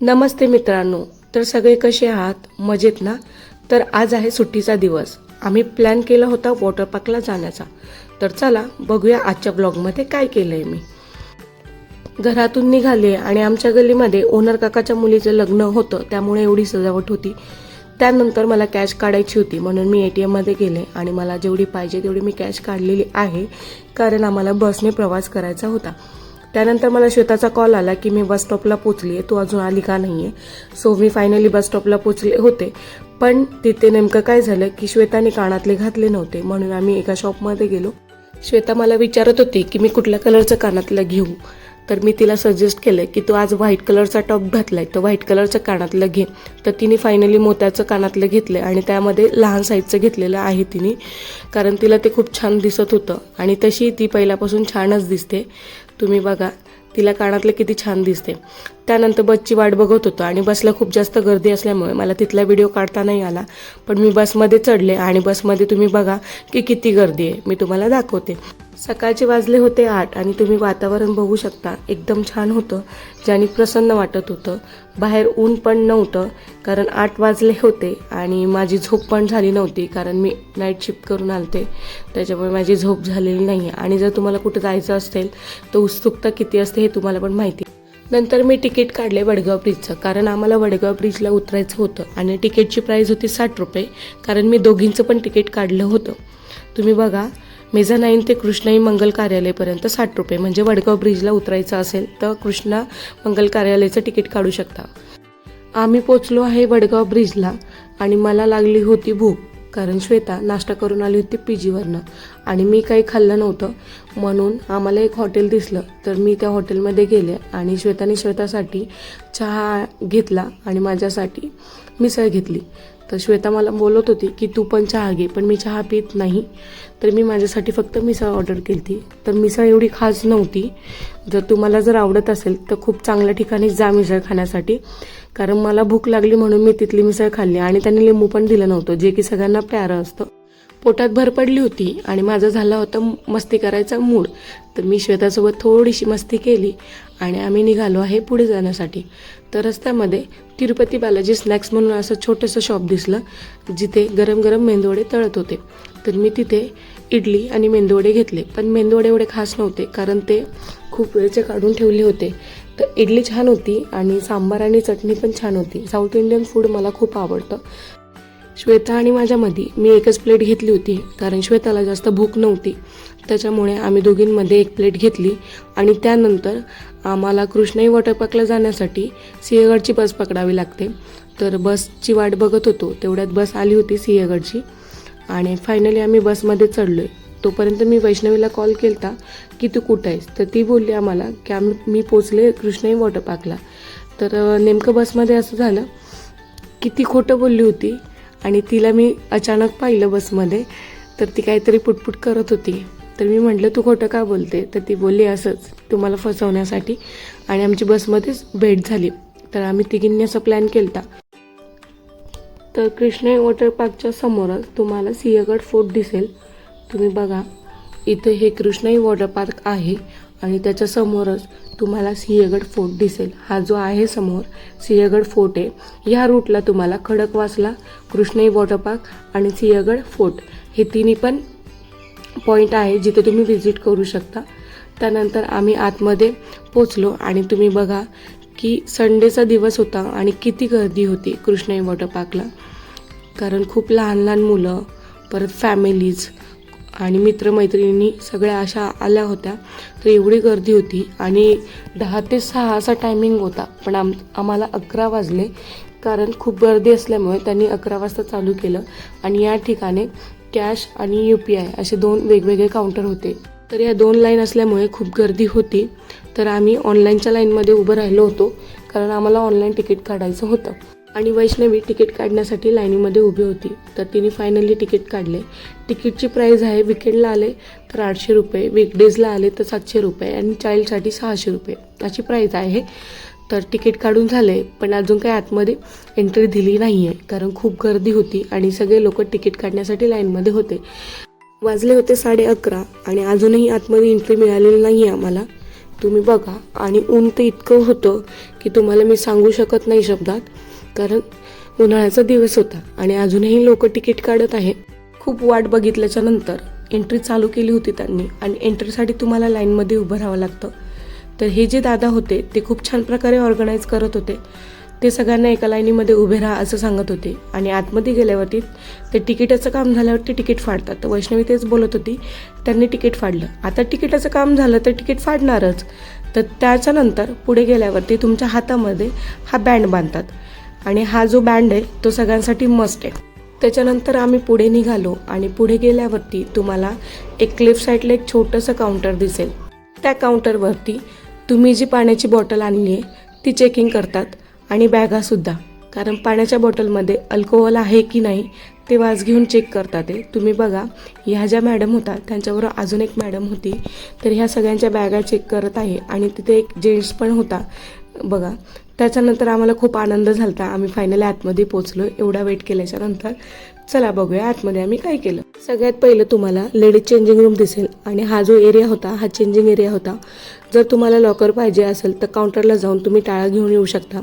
नमस्ते मित्रांनो. तर सगळे कसे आहात? मजेत ना? तर आज आहे सुट्टीचा दिवस. आम्ही प्लॅन केला होता वॉटर पार्कला जाण्याचा. तर चला बघूया आजच्या ब्लॉगमध्ये काय केलंय मी. घरातून निघाले आणि आमच्या गल्लीमध्ये ओनर काकाच्या मुलीचं लग्न होतं, त्यामुळे एवढी सजावट होती. त्यानंतर मला कॅश काढायची होती म्हणून मी ATM मध्ये गेले आणि मला जेवढी पाहिजे तेवढी मी कॅश काढलेली आहे, कारण आम्हाला बसने प्रवास करायचा होता. त्यानंतर मला श्वेताचा कॉल आला की मी बस स्टॉपला पोचली आहे, तू अजून आली का नाही आहे. सो मी फायनली बस स्टॉपला पोचले होते. पण तिथे नेमकं काय झालं की श्वेताने कानातले घातले नव्हते, म्हणून आम्ही एका शॉपमध्ये गेलो. श्वेता मला विचारत होती की मी कुठल्या कलरचं कानातलं घेऊ. तर मी तिला सजेस्ट केलं की तू आज व्हाईट कलरचा टॉप घातलाय तर व्हाईट कलरचं कानातलं घे. तर तिने फायनली मोत्याचं कानातलं घेतलं आणि त्यामध्ये लहान साईजचं घेतलेलं आहे तिने, कारण तिला ते खूप छान दिसत होतं आणि तशी ती पहिल्यापासून छानच दिसते. तुम्ही बघा तिला कानातलं किती छान दिसते. त्यानंतर बसची वाट बघत होतो आणि बसला खूप जास्त गर्दी असल्यामुळे मला तिथला व्हिडिओ काढता नाही आला. पण मी बसमध्ये चढले आणि बसमध्ये तुम्ही बघा की किती गर्दी आहे, मी तुम्हाला दाखवते. सकाळचे वाजले होते 8 आणि तुम्ही वातावरण बघू शकता, एकदम छान होतं, ज्याने प्रसन्न वाटत होतं. बाहेर ऊन पण नव्हतं, कारण 8 वाजले होते आणि माझी झोप पण झाली नव्हती, कारण मी नाईट शिफ्ट करून आलते, त्याच्यामुळे माझी झोप झालेली नाही. आणि जर तुम्हाला कुठं जायचं असेल तर उत्सुकता किती असते हे तुम्हाला पण माहिती. नंतर मी तिकीट काढले वडगाव ब्रिजचं, कारण आम्हाला वडगाव ब्रिजला उतरायचं होतं आणि तिकीटची प्राईस होती 60 रुपये, कारण मी दोघींचं पण तिकीट काढलं होतं. तुम्ही बघा मेझानाईन ते कृष्णाई मंगल कार्यालयपर्यंत 60 रुपये, म्हणजे वडगाव ब्रिजला उतरायचं असेल तर कृष्णा मंगल कार्यालयाचं तिकीट काढू शकता. आम्ही पोचलो आहे वडगाव ब्रिजला आणि मला लागली होती भूक, कारण श्वेता नाश्ता करून आली होती PGवरनं आणि मी काही खाल्लं नव्हतं, म्हणून आम्हाला एक हॉटेल दिसलं. तर मी त्या हॉटेलमध्ये गेले आणि श्वेतासाठी चहा घेतला आणि माझ्यासाठी मिसळ घेतली. तर श्वेता मला बोलत होती की तू पण चहा घे, पण मी चहा पित नाही, तर मी माझ्यासाठी फक्त मिसळ ऑर्डर केली होती. तर मिसळ एवढी खास नव्हती. जर तुम्हाला आवडत असेल तर खूप चांगल्या ठिकाणी जा मिसळ खाण्यासाठी, कारण मला भूक लागली म्हणून मी तिथली मिसळ खाल्ली आणि त्यांनी लिंबू पण दिलं नव्हतं, जे की सगळ्यांना प्यारं असतं. पोटात भर पडली होती आणि माझा झाला होता मस्ती करायचा मूड. तर मी श्वेतासोबत थोडीशी मस्ती केली आणि आम्ही निघालो आहे पुढे जाण्यासाठी. तर रस्त्यामध्ये तिरुपती बालाजी स्नॅक्स म्हणून असं छोटंसं शॉप दिसलं, जिथे गरम गरम मेंदूवडे तळत होते. तर मी तिथे इडली आणि मेंदूवडे घेतले, पण मेंदूवडे एवढे खास नव्हते, कारण ते खूप वेळचे काढून ठेवले होते. तर इडली छान होती आणि सांबार आणि चटणी पण छान होती. साऊथ इंडियन फूड मला खूप आवडतं. श्वेता आणि माझ्यामध्ये मी एकच प्लेट घेतली होती, कारण श्वेताला जास्त भूक नव्हती, त्याच्यामुळे आम्ही दोघींमध्ये एक प्लेट घेतली. आणि त्यानंतर आम्हाला कृष्णाई वॉटर पार्कला जाण्यासाठी सिंहगडची बस पकडावी लागते. तर बसची वाट बघत होतो, तेवढ्यात बस आली होती सिंहगडची आणि फायनली आम्ही बसमध्ये चढलोय. तोपर्यंत मी वैष्णवीला कॉल केलता की तू कुठं आहेस, तर ती बोलली आम्हाला की मी पोचले कृष्णाई वॉटर पार्कला. तर नेमकं बसमध्ये असं झालं की ती खोटं बोलली होती आणि तिला मी अचानक पाहिलं बसमध्ये, तर ती काहीतरी पुटपुट करत होती. तर मी म्हटलं तू खोटं का बोलते, तर ती बोलली असंच तुम्हाला फसवण्यासाठी, आणि आमची बसमध्येच भेट झाली. तर आम्ही तिघींनी असं प्लॅन केलता. तर कृष्णाई वॉटर पार्कच्या समोरच तुम्हाला सिंहगड फोर्ट दिसेल. तुम्ही बघा इथे हे कृष्णाई वॉटर पार्क आहे आणि त्याच्या समोरच तुम्हाला सिंहगड फोर्ट दिसेल. हा जो आहे समोर सिंहगड फोर्ट आहे. ह्या रूटला तुम्हाला खडकवासला, कृष्णाई वॉटर पार्क आणि सिंहगड फोर्ट हे तिन्ही पण पॉईंट आहे जिथे तुम्ही व्हिजिट करू शकता. त्यानंतर आम्ही आतमध्ये पोचलो आणि तुम्ही बघा की संडेचा दिवस होता आणि किती गर्दी होती कृष्णाई वॉटर पार्कला, कारण खूप लहान लहान मुलं, परत फॅमिलीज आणि मित्रमैत्रिणी सगळ्या अशा आल्या होत्या. तर एवढी गर्दी होती आणि 10 ते 6 असा टायमिंग होता, पण आम्हाला 11 वाजले, कारण खूप गर्दी असल्यामुळे त्यांनी 11 वाजता चालू केलं. आणि या ठिकाणी कॅश आणि UPI असे 2 वेगवेगळे काउंटर होते. तर या 2 लाईन असल्यामुळे खूप गर्दी होती. तर आम्ही ऑनलाईनच्या लाईनमध्ये उभं राहिलो होतो, कारण आम्हाला ऑनलाईन तिकीट काढायचं होतं. आणि वैष्णवी तिकीट काढण्यासाठी लाईनीमध्ये उभी होती. तर तिने फायनली तिकीट काढले. तिकीटची प्राईस आहे, विकेंडला आले तर 800 रुपये, वीकडेजला आले तर 700 रुपये आणि चाइल्डसाठी 600 रुपये अशी प्राईस आहे. तर तिकीट काढून झाले, पण अजून काही आतमध्ये एंट्री दिली नाही आहे, कारण खूप गर्दी होती आणि सगळे लोक तिकीट काढण्यासाठी लाईनमध्ये होते. वाजले होते 11:30 आणि अजूनही आतमध्ये एंट्री मिळालेली नाही आहे आम्हाला. तुम्ही बघा. आणि ऊन तर इतकं होतं की तुम्हाला मी सांगू शकत नाही शब्दात, कारण उन्हाळ्याचा दिवस होता आणि अजूनही लोक तिकीट काढत आहे. खूप वाट बघितल्याच्या नंतर एंट्री चालू केली होती त्यांनी आणि एंट्रीसाठी तुम्हाला लाईनमध्ये उभं राहावं लागतं. तर हे जे दादा होते ते खूप छान प्रकारे ऑर्गनाईज करत होते. ते सगळ्यांना एका लाईनीमध्ये उभे राहा असं सांगत होते आणि आतमध्ये गेल्यावरती ते तिकिटाचं काम झाल्यावरती तिकीट फाडतात. तर वैष्णवी तेच बोलत होती, त्यांनी तिकीट फाडलं, आता तिकिटाचं काम झालं तर तिकीट फाडणारच. तर त्याच्यानंतर पुढे गेल्यावरती तुमच्या हातामध्ये हा बँड बांधतात आणि हा जो बँड आहे तो सगळ्यांसाठी मस्ट आहे. त्याच्यानंतर आम्ही पुढे निघालो आणि पुढे गेल्यावरती तुम्हाला एक लेफ्ट साईडला एक छोटंसं काउंटर दिसेल. त्या काउंटरवरती तुम्ही जी पाण्याची बॉटल आणली आहे ती चेकिंग करतात आणि बॅगासुद्धा, कारण पाण्याच्या बॉटलमध्ये अल्कोहोल आहे की नाही ते वास घेऊन चेक करतात ते. तुम्ही बघा, ह्या ज्या मॅडम होता त्यांच्याबरोबर अजून एक मॅडम होती, तर ह्या सगळ्यांच्या बॅगा चेक करत आहे आणि तिथे एक जेंट्स पण होता बघा. त्याच्यानंतर आम्हाला खूप आनंद झाला होता. आम्ही फायनली आतमध्ये पोचलो एवढा वेट केल्याच्या नंतर. चला बघूया आतमध्ये आम्ही काय केलं. सगळ्यात पहिलं तुम्हाला लेडीज चेंजिंग रूम दिसेल आणि हा जो एरिया होता हा चेंजिंग एरिया होता. जर तुम्हाला लॉकर पाहिजे असेल तर काउंटरला जाऊन तुम्ही टाळा घेऊन येऊ शकता.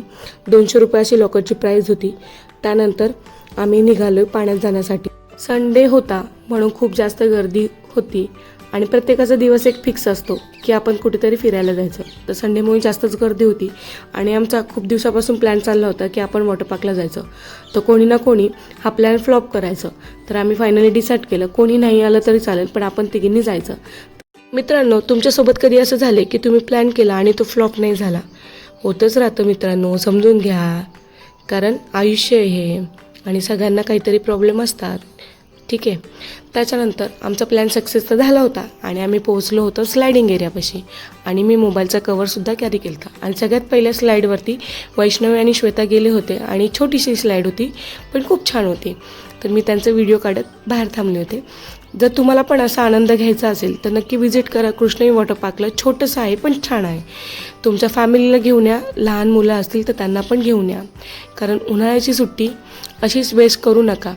200 रुपये अशी लॉकरची प्राईस होती. त्यानंतर आम्ही निघालो पाण्यात जाण्यासाठी. संडे होता म्हणून खूप जास्त गर्दी होती आणि प्रत्येकाचा दिवस एक फिक्स असतो की आपण कुठेतरी फिरायला जायचं. तर संडेमुळे जास्तच गर्दी होती आणि आमचा खूप दिवसापासून प्लॅन चालला होता की आपण वॉटर पार्कला जायचं. तर कोणी ना कोणी हा प्लॅन फ्लॉप करायचं. तर आम्ही फायनली डिसाईड केलं कोणी नाही आलं तरी चालेल पण आपण तिघींनी जायचं. मित्रांनो, तुमच्यासोबत कधी असं झाले की तुम्ही प्लॅन केला आणि तो फ्लॉप नाही झाला? होतच राहतं मित्रांनो, समजून घ्या, कारण आयुष्य आहे हे आणि सगळ्यांना काहीतरी प्रॉब्लेम असतात. ठीक आहे. त्याच्यानंतर आमचा प्लॅन सक्सेस तर झाला होता आणि आम्ही पोहोचलो होतो स्लायडिंग एरियापाशी आणि मी मोबाईलचा कवरसुद्धा कॅरी केला होता. आणि सगळ्यात पहिल्या स्लाईडवरती वैष्णवी आणि श्वेता गेले होते आणि छोटीशी स्लाईड होती पण खूप छान होती. तर मी त्यांचा व्हिडिओ काढत बाहेर थांबले होते. जर तुम्हाला पण असा आनंद घ्यायचा असेल तर नक्की विजिट करा कृष्णवी वॉटर पार्कला. छोटंसं आहे पण छान आहे. तुमच्या फॅमिलीला घेऊन या, लहान मुलं असतील तर त्यांना पण घेऊन या, कारण उन्हाळ्याची सुट्टी अशीच वेस्ट करू नका.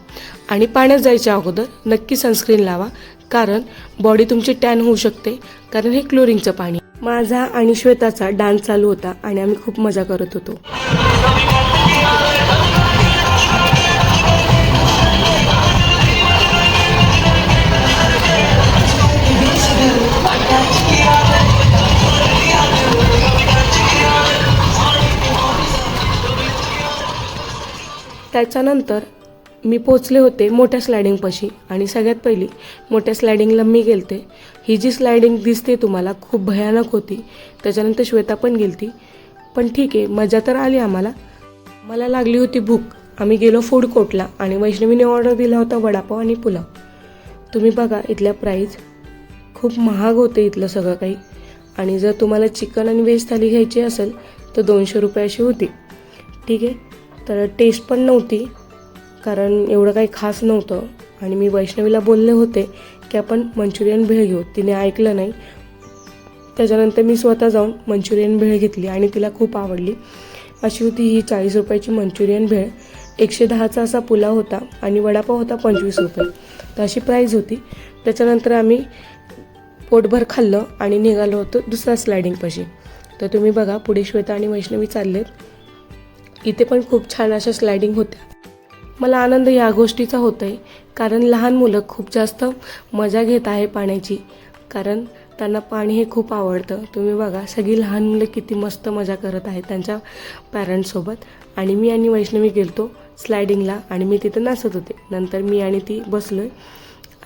आणि पाण्यात जायच्या अगोदर नक्की सनस्क्रीन लावा, कारण बॉडी तुमची टॅन होऊ शकते, कारण हे क्लोरिनचं पाणी. माझा आणि श्वेताचा डान्स चालू होता आणि आम्ही खूप मजा करत होतो. त्याच्यानंतर मी पोचले होते मोठ्या स्लायडिंगपाशी आणि सगळ्यात पहिली मोठ्या स्लायडिंगला मी गेलते. ही जी स्लायडिंग दिसते तुम्हाला खूप भयानक होती. त्याच्यानंतर श्वेता पण गेलती, पण ठीक आहे, मजा तर आली आम्हाला. मला लागली होती भूक. आम्ही गेलो फूड कोर्टला आणि वैष्णवीने ऑर्डर दिला होता वडापाव आणि पुलाव. तुम्ही बघा इथल्या प्राईस खूप महाग होते इथलं सगळं काही. आणि जर तुम्हाला चिकन आणि व्हेज थाली घ्यायची असेल तर 200 रुपये अशी होती. ठीक आहे. तर टेस्ट पण नव्हती, कारण एवढं काही खास नव्हतं. आणि मी वैष्णवीला बोलले होते की आपण मंचुरियन भेळ घेऊ, तिने ऐकलं नाही. त्याच्यानंतर मी स्वतः जाऊन मंचुरियन भेळ घेतली आणि तिला खूप आवडली. अशी होती ही 40 रुपयाची मंचुरियन भेळ. 110चा असा पुलाव होता आणि वडापाव होता 25 रुपये. तर अशी प्राईज होती. त्याच्यानंतर आम्ही पोटभर खाल्लं आणि निघालो होतो दुसऱ्या स्लायडिंगपाशी. तर तुम्ही बघा पुढे श्वेता आणि वैष्णवी चाललेत. इथे पण खूप छान अशा स्लायडिंग होत्या. मला आनंद या गोष्टीचा होत आहे, कारण लहान मुलं खूप जास्त मजा घेत आहे पाण्याची, कारण त्यांना पाणी हे खूप आवडतं. तुम्ही बघा सगळी लहान मुलं किती मस्त मजा करत आहेत त्यांच्या पॅरेंट्ससोबत. आणि मी आणि वैष्णवी गेलतो स्लायडिंगला आणि मी तिथं नाचत होते. नंतर मी आणि ती बसलो आहे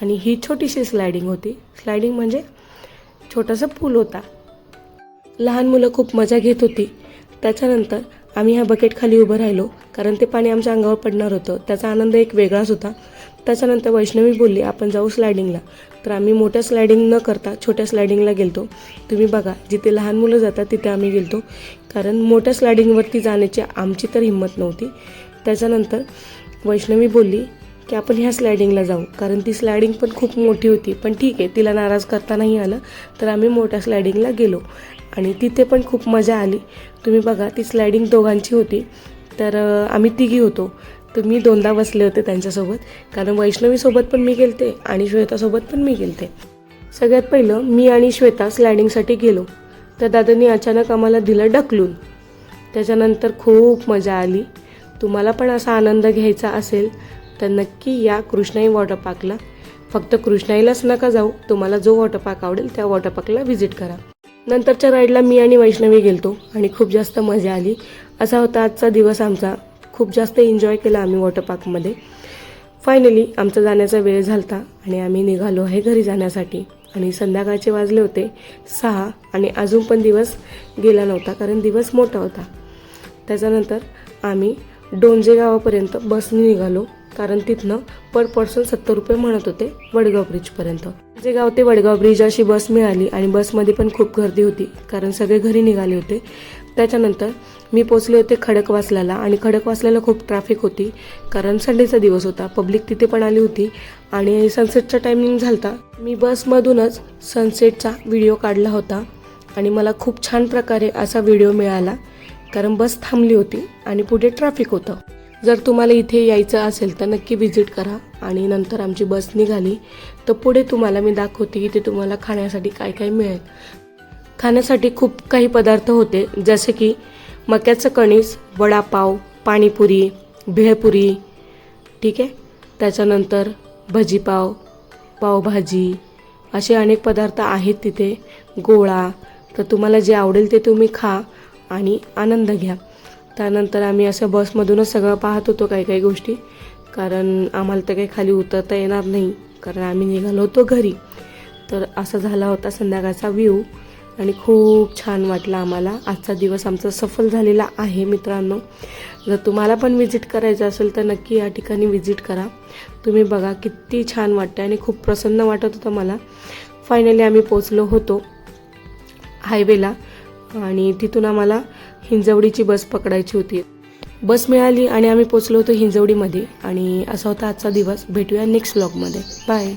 आणि ही छोटीशी स्लायडिंग होती. स्लायडिंग म्हणजे छोटासा पूल होता. लहान मुलं खूप मजा घेत होती. त्याच्यानंतर आम्ही ह्या बकेट खाली उभं राहिलो, कारण ते पाणी आमच्या अंगावर पडणार होतं. त्याचा आनंद एक वेगळाच होता. त्याच्यानंतर वैष्णवी बोलली आपण जाऊ स्लायडिंगला. तर आम्ही मोठ्या स्लायडिंग न करता छोट्या स्लायडिंगला गेलतो. तुम्ही बघा जिथे लहान मुलं जातात तिथे आम्ही गेलतो, कारण मोठ्या स्लायडिंगवरती जाण्याची आमची तर हिंमत नव्हती. त्याच्यानंतर वैष्णवी बोलली की आपण ह्या स्लायडिंगला जाऊ, कारण ती स्लायडिंग पण खूप मोठी होती. पण ठीक आहे, तिला नाराज करता नाही आलं. तर आम्ही मोठ्या स्लायडिंगला गेलो आणि तिथे पण खूप मजा आली. तुम्ही बघा ती स्लायडिंग दोघांची होती, तर आम्ही तिघी होतो. तर मी 2दा बसले होते त्यांच्यासोबत, कारण वैष्णवीसोबत पण मी गेलते आणि श्वेतासोबत पण मी गेलते. सगळ्यात पहिलं मी आणि श्वेता स्लायडिंगसाठी गेलो तर दादांनी अचानक आम्हाला दिलं ढकलून. त्याच्यानंतर खूप मजा आली. तुम्हाला पण असा आनंद घ्यायचा असेल तर नक्की या कृष्णाई वॉटर पार्कला. फक्त कृष्णाईलाच नका जाऊ, तुम्हाला जो वॉटर पार्क आवडेल त्या वॉटर पार्कला व्हिजिट करा. नंतरच्या राईडला मी आणि वैष्णवी गेलतो आणि खूप जास्त मजा आली. असा होता आजचा दिवस आमचा. खूप जास्त एन्जॉय केला आम्ही वॉटर पार्कमध्ये. फायनली आमचा जाण्याचा वेळ झाला आणि आम्ही निघालो आहे घरी जाण्यासाठी. आणि संध्याकाळचे वाजले होते 6 आणि अजून पण दिवस गेला नव्हता कारण दिवस मोठा होता. त्याच्यानंतर आम्ही डोंजे गावापर्यंत बसने निघालो कारण तिथनं पर पर्सन 70 रुपये म्हणत होते वडगाव ब्रिजपर्यंत. जे गाव ते वडगाव ब्रिज अशी बस मिळाली आणि बसमध्ये पण खूप गर्दी होती कारण सगळे घरी निघाले होते. त्याच्यानंतर मी पोचले होते खडकवासल्याला आणि खडकवासल्याला खूप ट्रॅफिक होती कारण संडेचा दिवस होता. पब्लिक तिथे पण आली होती आणि सनसेटचा टायमिंग झालता. मी बसमधूनच सनसेटचा व्हिडिओ काढला होता आणि मला खूप छान प्रकारे असा व्हिडिओ मिळाला कारण बस थांबली होती आणि पुढे ट्रॅफिक होतं. जर तुम्हाला इथे यायचं असेल तर नक्की व्हिजिट करा. आणि नंतर आमची बस निघाली तर पुढे तुम्हाला मी दाखवते की ते तुम्हाला खाण्यासाठी काय काय मिळेल. खाण्यासाठी खूप काही पदार्थ होते जसे की मक्याचं कणीस, वडापाव, पाणीपुरी, भेळपुरी, ठीक आहे. त्याच्यानंतर भजीपाव, पावभाजी असे अनेक पदार्थ आहेत तिथे, गोळा. तर तुम्हाला जे आवडेल ते तुम्ही खा आणि आनंद घ्या. त्यानंतर आम्ही असं बसमधूनच सगळं पाहत होतो काही काही गोष्टी कारण आम्हाला तर काही खाली उतरता येणार नाही कारण आम्ही निघालो होतो घरी. तर असा झाला होता संध्याकाळचा व्ह्यू आणि खूप छान वाटलं आम्हाला. आजचा दिवस आमचा सफल झालेला आहे मित्रांनो. जर तुम्हाला पण व्हिजिट करायचं असेल तर नक्की या ठिकाणी व्हिजिट करा. तुम्ही बघा किती छान वाटतं आणि खूप प्रसन्न वाटत होतं मला. फायनली आम्ही पोचलो होतो हायवेला आणि तिथून आम्हाला हिंजवडीची बस पकडायची होती. बस मिळाली आणि आम्ही पोचलो होतो हिंजवडीमध्ये. आणि असा होता आजचा दिवस. भेटूया नेक्स्ट व्लॉगमध्ये. बाय.